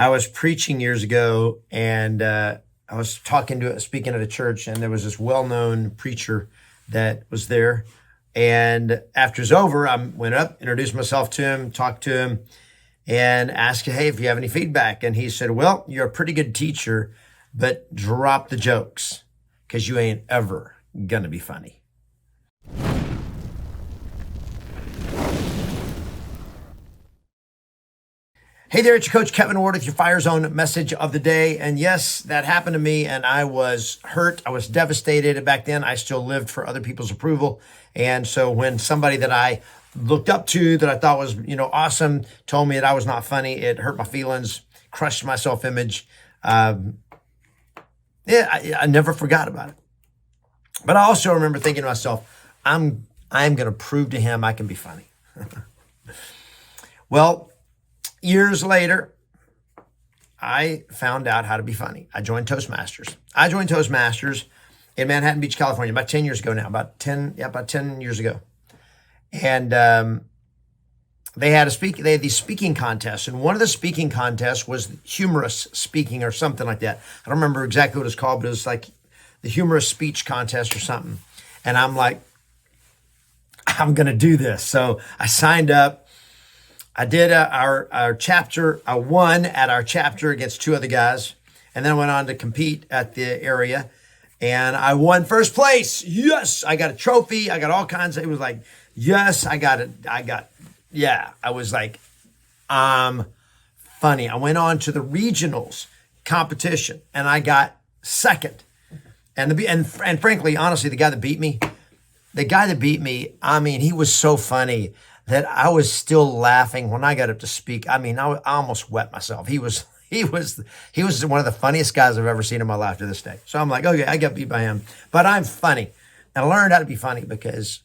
I was preaching years ago, and I was speaking at a church, and there was this well-known preacher that was there. And after it's over, I went up, introduced myself to him, talked to him, and asked, hey, if you have any feedback. And he said, well, you're a pretty good teacher, but drop the jokes because you ain't ever gonna be funny. Hey there, it's your coach Kevin Ward with your Fire Zone message of the day. And yes, that happened to me, and I was hurt. I was devastated. Back then, I still lived for other people's approval. And so when somebody that I looked up to, that I thought was, awesome, told me that I was not funny, it hurt my feelings, crushed my self-image. I never forgot about it. But I also remember thinking to myself, I'm going to prove to him I can be funny. Well, years later, I found out how to be funny. I joined Toastmasters. In Manhattan Beach, California, about 10 years ago now, about 10 years ago. And they had these speaking contests. And one of the speaking contests was humorous speaking or something like that. I don't remember exactly what it's called, but it was like the humorous speech contest or something. And I'm like, I'm going to do this. So I signed up. I did our chapter. I won at our chapter against two other guys. And then I went on to compete at the area. And I won first place. Yes, I got a trophy. I got all kinds of, it was like, yes, I got it. I was like, funny. I went on to the regionals competition and I got second. And frankly, honestly, the guy that beat me, I mean, he was so funny that I was still laughing when I got up to speak. I mean, I almost wet myself. He was one of the funniest guys I've ever seen in my life to this day. So I'm like, okay, I got beat by him, but I'm funny. And I learned how to be funny because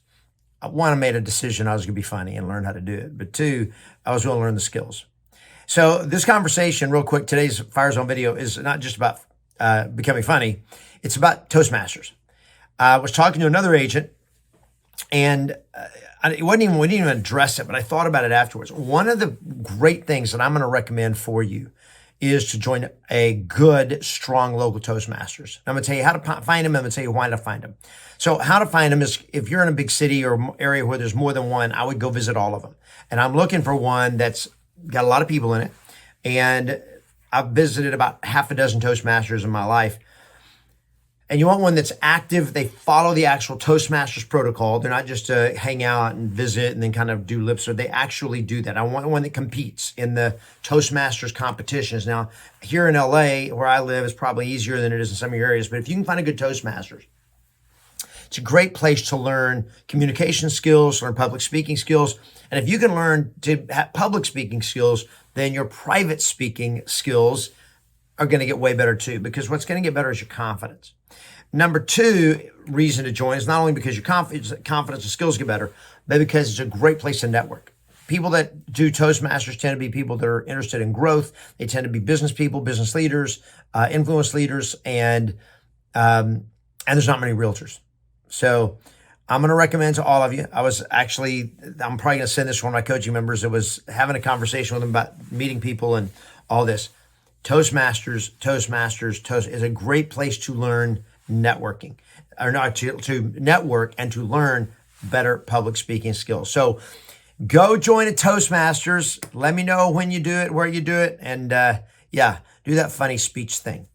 one, I made a decision I was going to be funny and learn how to do it. But two, I was willing to learn the skills. So this conversation, real quick, today's Fire Zone video is not just about becoming funny. It's about Toastmasters. I was talking to another agent, and we didn't even address it, but I thought about it afterwards. One of the great things that I'm going to recommend for you is to join a good, strong local Toastmasters. I'm going to tell you how to find them. I'm going to tell you why to find them. So how to find them is, if you're in a big city or area where there's more than one, I would go visit all of them. And I'm looking for one that's got a lot of people in it. And I've visited about half a dozen Toastmasters in my life. And you want one that's active. They follow the actual Toastmasters protocol. They're not just to hang out and visit and then kind of do lip service. They actually do that. I want one that competes in the Toastmasters competitions. Now, here in LA, where I live, it's probably easier than it is in some of your areas. But if you can find a good Toastmasters, it's a great place to learn communication skills, learn public speaking skills. And if you can learn to have public speaking skills, then your private speaking skills are going to get way better too, because what's going to get better is your confidence. Number two reason to join is not only because your confidence and skills get better, but because it's a great place to network. People that do Toastmasters tend to be people that are interested in growth. They tend to be business people, business leaders, influence leaders, and there's not many realtors. So I'm going to recommend to all of you. I'm probably going to send this to one of my coaching members that was having a conversation with them about meeting people and all this. Toastmasters is a great place to learn networking, or not to network and to learn better public speaking skills. So go join a Toastmasters. Let me know when you do it, where you do it, and do that funny speech thing.